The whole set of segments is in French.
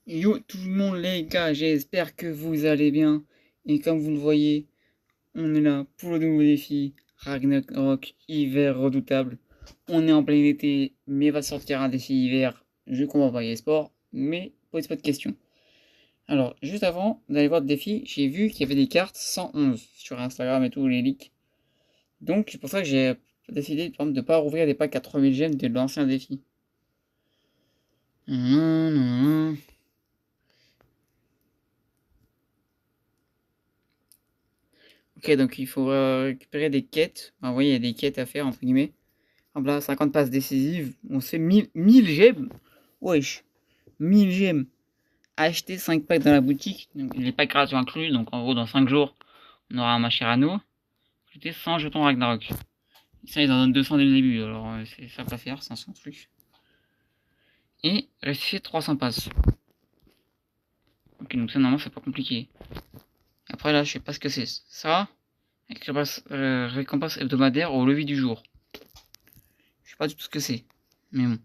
Yo tout le monde les gars, j'espère que vous allez bien. Et comme vous le voyez, on est là pour le nouveau défi Ragnarok hiver redoutable. On est en plein été, mais va sortir un défi hiver. Je comprends pas les sports, mais pose pas de questions. Alors, juste avant d'aller voir le défi, j'ai vu qu'il y avait des cartes 111 sur Instagram et tout, les leaks. Donc, c'est pour ça que j'ai décidé par exemple, de pas rouvrir des packs à 3000 gemmes de l'ancien défi. Ok, donc il faut récupérer des quêtes. Enfin, vous voyez, il y a des quêtes à faire, entre guillemets. Hop là, 50 passes décisives. On se fait 1000 gemmes. Wesh, 1000 gemmes. Acheter 5 packs dans la boutique. Donc, les packs gratuits inclus. Donc en gros, dans 5 jours, on aura un Machirano. Acheter 100 jetons Ragnarok. Ça, ils en donnent 200 dès le début. Alors c'est simple à faire, 500 trucs. Et rectifier 300 passes. Ok, donc ça, normalement, c'est pas compliqué. Après, là, je sais pas ce que c'est. Ça, récompense hebdomadaire au lever du jour. Je sais pas du tout ce que c'est. Mais bon.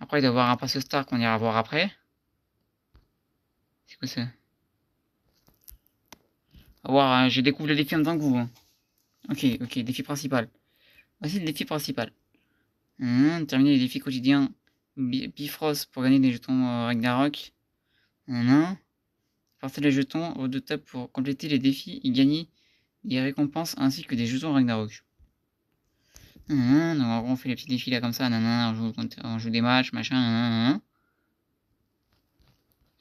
Après, il doit y avoir un passe star qu'on ira voir après. C'est quoi ça? On va voir, hein, je découvre le défi en même temps que vous. Hein. Ok, défi principal. Voici le défi principal. Terminer les défis quotidiens Bifrost pour gagner des jetons Ragnarok. Partir les jetons redoutables pour compléter les défis et gagner des récompenses ainsi que des jetons Ragnarok. Donc en gros, on fait les petits défis là comme ça. On joue des matchs, machin.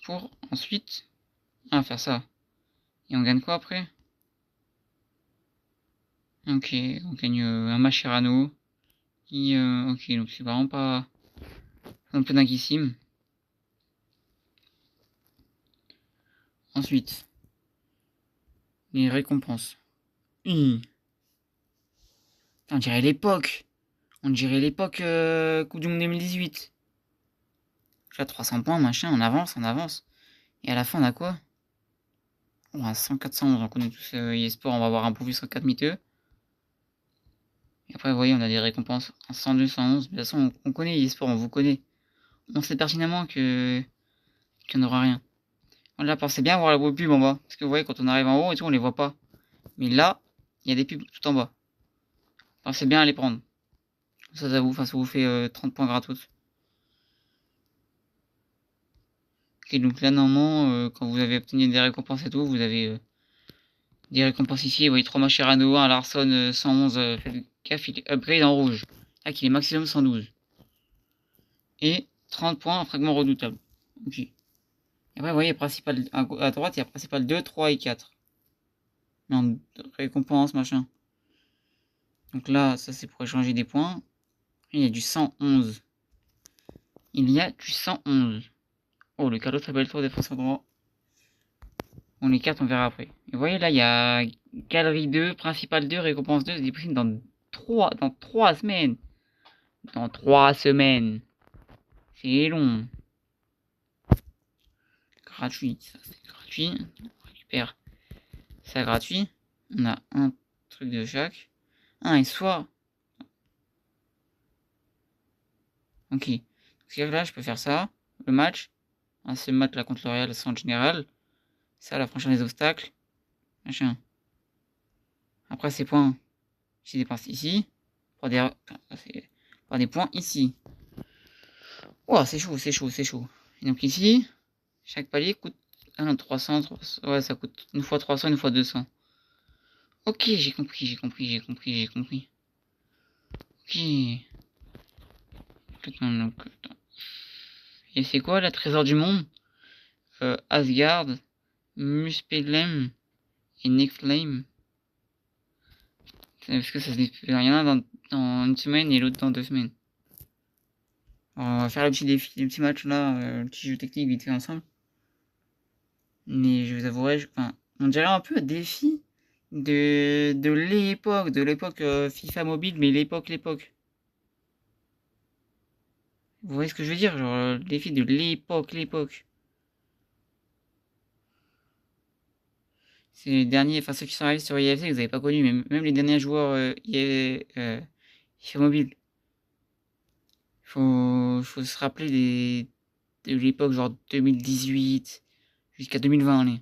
Pour ensuite faire ça. Et on gagne quoi après? Ok, on gagne un Machirano. Ok, donc c'est vraiment pas un peu dinguissime. Ensuite, les récompenses. On dirait l'époque. On dirait l'époque Coupe du Monde 2018. Là, 300 points, machin, on avance, on avance. Et à la fin, on a quoi? On a 100, 400, on connaît tous eSport, on va avoir un profil sur 4 miteux. Et après, vous voyez, on a des récompenses 102, 111. De toute façon, on connaît eSport, on vous connaît. On sait pertinemment que qu'il n'y en aura rien. Là, pensez bien à voir la pub en bas. Parce que vous voyez, quand on arrive en haut et tout, on les voit pas. Mais là, il y a des pubs tout en bas. Pensez bien à les prendre. Ça vous fait 30 points gratos. Ok, donc là, normalement, quand vous avez obtenu des récompenses et tout, vous avez des récompenses ici. Vous voyez 3 Machirano, un Larson 111. Faites gaffe, il est upgrade en rouge. Là, qu'il est maximum 112. Et 30 points, un fragment redoutable. Ok. Et après, vous voyez, principal, à droite, il y a principal 2, 3 et 4. Non, récompense, machin. Donc là, ça c'est pour échanger des points. Il y a du 111. Il y a du 111. Oh, le cadeau très belle tour défenseur droit. Bon, les cartes, on verra après. Et vous voyez, là, il y a galerie 2, principal 2, récompense 2. C'est disponible dans 3 semaines. Dans 3 semaines. C'est long. Gratuit. Ça, c'est gratuit. On récupère ça gratuit. On a un truc de chaque. Et soit. Ok. Donc là, je peux faire ça. Le match. Ce match là contre le Real, c'est en général. Ça, la franchir les obstacles. Machin. Après, ces points, je les dépense ici. Pour des points ici. Oh, c'est chaud, c'est chaud, c'est chaud. Et donc ici, chaque palier coûte 300, 300. Ouais, ça coûte une fois 300, une fois 200. Ok, j'ai compris, j'ai compris, j'ai compris, j'ai compris. Ok. Donc, et c'est quoi la trésor du monde? Asgard, Muspelheim et Nextflame. Parce que ça se il y en a dans une semaine et l'autre dans 2 semaines. Alors, on va faire le petit défi, le petit match là, le petit jeu technique vite fait ensemble. Mais je vous avouerai, on dirait un peu un défi de l'époque FIFA mobile, mais l'époque. Vous voyez ce que je veux dire? Genre, le défi de l'époque. C'est les derniers, enfin ceux qui sont arrivés sur IFC que vous n'avez pas connu, même les derniers joueurs FIFA mobile. Faut se rappeler de l'époque, genre 2018 jusqu'à 2020, allez.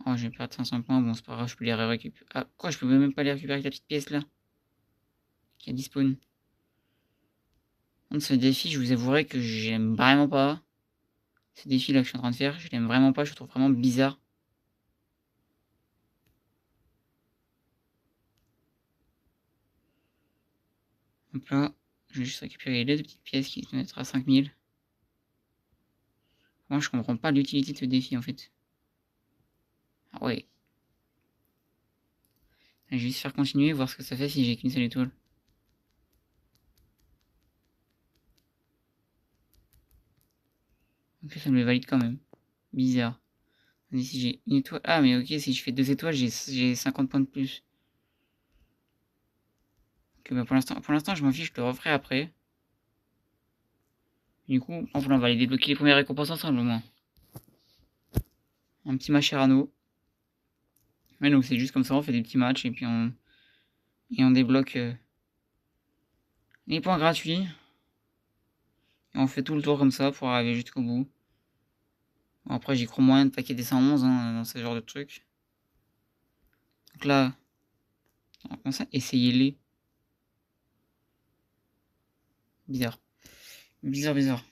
Oh, je vais perdre 500 points, bon, c'est pas grave, je peux les récupérer. Ah, quoi, je peux même pas les récupérer avec la petite pièce là qui a disparu. Ce défi, je vous avouerai que j'aime vraiment pas. Ce défi là que je suis en train de faire, je l'aime vraiment pas, je le trouve vraiment bizarre. Hop là, je vais juste récupérer les deux petites pièces qui doivent être à 5000. Moi, je comprends pas l'utilité de ce défi en fait. Ah ouais. Je vais juste faire continuer, voir ce que ça fait si j'ai qu'une seule étoile. Ok, ça me le valide quand même. Bizarre. Et si j'ai une étoile. Ah, mais ok, si je fais 2 étoiles, j'ai 50 points de plus. Ok, bah pour l'instant, je m'en fiche, je le referai après. Du coup, enfin, on va aller débloquer les premières récompenses ensemble au moins. Un petit match Arano. Ouais, donc c'est juste comme ça, on fait des petits matchs et puis on débloque les points gratuits. Et on fait tout le tour comme ça pour arriver jusqu'au bout. Bon, après, j'y crois moyen de paquet des 111 hein, dans ce genre de trucs. Donc là, comme ça, essayez-les. Bizarre. Bizarre, bizarre.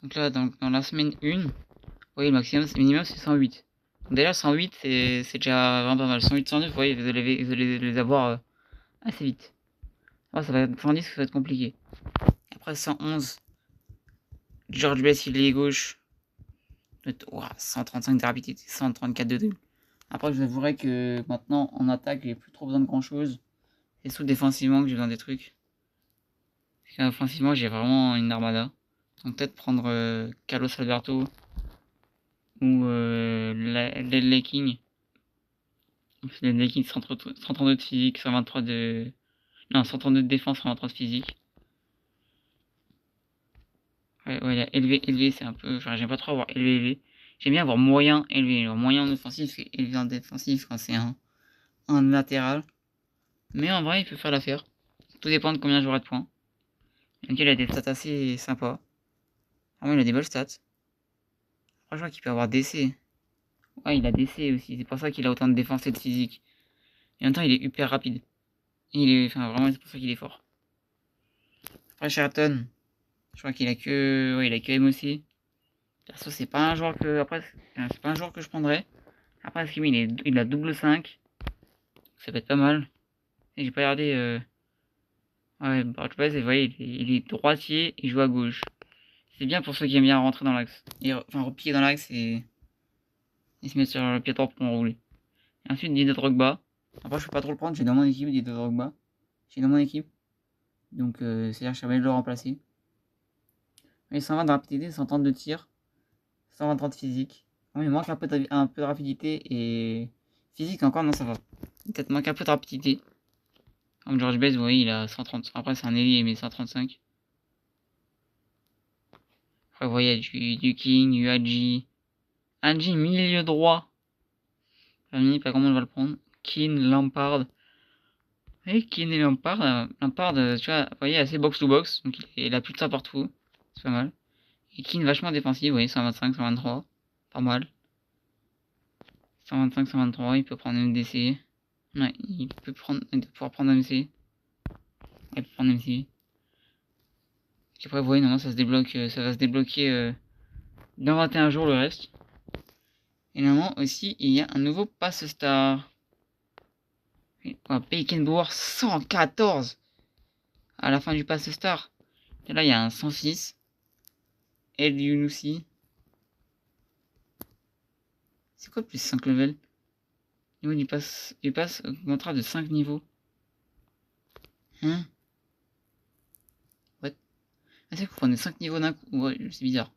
Donc là, dans la semaine 1, vous voyez, le maximum, minimum, c'est 108. Donc déjà, 108, c'est déjà vraiment pas mal. 108, 109, vous voyez, vous allez les avoir assez vite. Oh, ça va être 110, ça va être compliqué. Après, 111, George Best, il est gauche. 135 de rapidité, 134 de dribble. Après, je vous avouerai que maintenant, en attaque, j'ai plus trop besoin de grand chose. C'est sous défensivement que j'ai besoin des trucs. Parce qu'offensivement, j'ai vraiment une armada. Donc peut-être prendre Carlos Alberto ou les King. Les King 132 de physique, 123 de... Non, 132 de défense, 123 de physique. Ouais, là, élevé, c'est un peu... Enfin, j'aime pas trop avoir élevé. J'aime bien avoir moyen, élevé. Alors, moyen en offensif et élevé en défensif quand c'est un latéral. Mais en vrai, il peut faire l'affaire. Tout dépend de combien j'aurai de points. Donc il a des stats assez sympas. Ah ouais, il a des bonnes stats. Franchement, qu'il peut avoir DC. Ouais, il a DC aussi. C'est pour ça qu'il a autant de défense et de physique. Et en même temps, il est hyper rapide. Enfin, vraiment, c'est pour ça qu'il est fort. Après, Sheraton, je crois qu'il a que... Ouais, il a que M aussi. Perso, c'est pas un joueur que... Après, c'est pas un joueur que je prendrais. Après, ce qu'il il a double 5. Ça peut être pas mal. Et j'ai pas regardé... Ouais, bah, je sais pas, vous voyez, il est droitier, il joue à gauche. C'est bien pour ceux qui aiment bien rentrer dans l'axe. Enfin, repiquer dans l'axe et se mettre sur le pied droit pour enrouler. Et ensuite, Didier Drogba. Après, je peux pas trop le prendre, j'ai dans mon équipe Didier Drogba. J'ai dans mon équipe. Donc, c'est-à-dire que je vais le remplacer. Et 120 de rapidité, 130 de tir, 123 de physique. Bon, il manque un peu de rapidité et physique encore, non, ça va. Peut-être manque un peu de rapidité. Comme George Best, vous voyez, il a 130. Après, c'est un ailier, mais 135. Après, vous voyez, il y a du King, du Hadji. Hadji, milieu droit. Pas comment on va le prendre. Keane, Lampard. Et Keane et Lampard, Lampard, tu vois, vous voyez, assez box-to-box. Donc, il a plus de ça partout. C'est pas mal. Et Keane, vachement défensif, vous voyez, 125, 123. Pas mal. 125, 123, il peut prendre MDC. Ouais, il peut pouvoir prendre MC. Il peut prendre MC. Et après, vous voyez, normalement, ça se débloque, ça va se débloquer dans 21 jours le reste. Et normalement aussi, il y a un nouveau passe star. Beckenbauer 114 à la fin du passe star. Et là, il y a un 106. El Younousi. C'est quoi plus 5 levels? Niveau du pass augmentera de 5 niveaux. Hein? What? Ah, c'est que vous prenez 5 niveaux d'un coup. Ouais, c'est bizarre.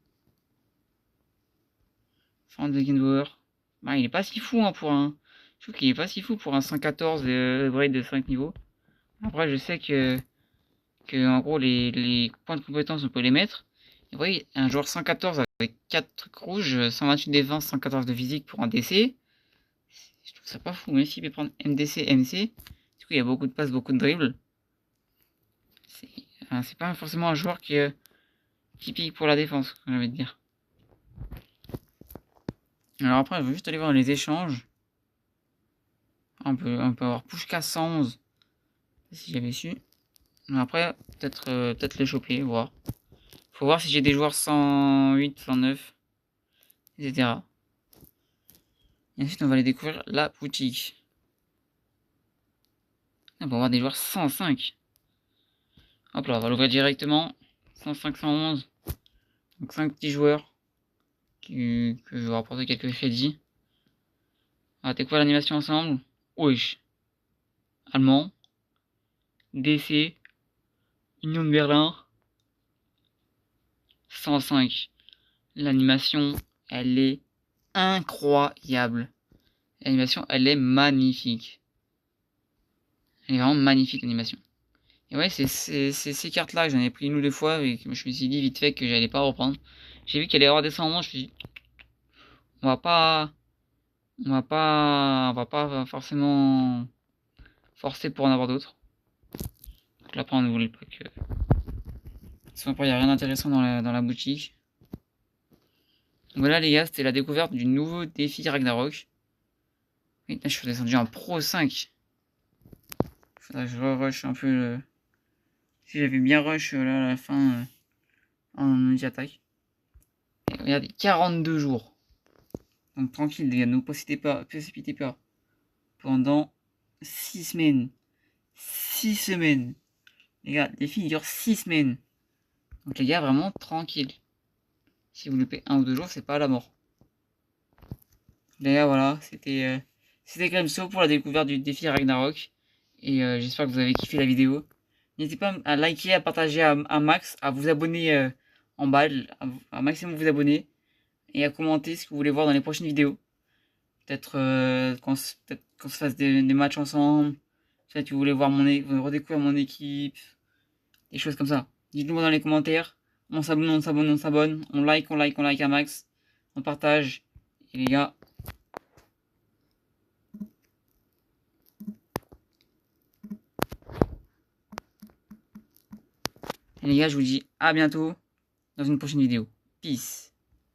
Frank Beckenbauer. Bah, il est pas si fou hein, pour un. Je trouve qu'il est pas si fou pour un 114 upgrade de 5 niveaux. Après, je sais que en gros, les points de compétence, on peut les mettre. Et vous voyez, un joueur 114 avec 4 trucs rouges, 128 de défense, 114 de physique pour un DC. Je trouve ça pas fou, même s'il peut prendre MDC, MC. Du coup, il y a beaucoup de passes, beaucoup de dribbles. Enfin, c'est pas forcément un joueur qui est typique pour la défense, j'ai envie de dire. Alors après, je vais juste aller voir les échanges. On peut avoir Pushka 111, si j'avais su. Mais après, peut-être les choper, voir. Faut voir si j'ai des joueurs 108, 109, etc. Et ensuite, on va aller découvrir la boutique. On va avoir des joueurs 105. Hop là, on va l'ouvrir directement. 105, 111. Donc 5 petits joueurs que je vais rapporter quelques crédits. On va découvrir l'animation ensemble. Wesh. Allemand. DC. Union de Berlin. 105. L'animation, elle est incroyable. L'animation, elle est magnifique. Elle est vraiment magnifique, l'animation. Et ouais, c'est ces cartes-là que j'en ai pris une ou deux fois et que je me suis dit vite fait que j'allais pas reprendre. J'ai vu qu'elle allait avoir des 100 moments, je me suis dit, on va pas forcément forcer pour en avoir d'autres. Donc là, après, on ouvre le pack. Sinon, il n'y a rien d'intéressant dans la boutique. Voilà les gars, c'était la découverte du nouveau défi Ragnarok. Oui, là, je suis descendu en Pro 5. Faudrait que je rush un peu le... Si j'avais bien rush là à la fin en multi-attaque. Regardez, 42 jours. Donc tranquille les gars, ne vous précipitez pas. Pendant 6 semaines. 6 semaines. Les gars, le défi dure 6 semaines. Donc les gars, vraiment tranquille. Si vous loupez 1 ou 2 jours, c'est pas la mort. Les gars, voilà, c'était Grimso pour la découverte du défi Ragnarok. Et j'espère que vous avez kiffé la vidéo. N'hésitez pas à liker, à partager à max, à vous abonner en bas, à maximum vous abonner. Et à commenter ce que vous voulez voir dans les prochaines vidéos. Peut-être qu'on se fasse des matchs ensemble. Peut-être que vous voulez voir redécouvrir mon équipe. Des choses comme ça. Dites-le moi dans les commentaires. On s'abonne, on s'abonne, on s'abonne. On like à max. On partage. Et les gars... Et les gars, je vous dis à bientôt dans une prochaine vidéo. Peace.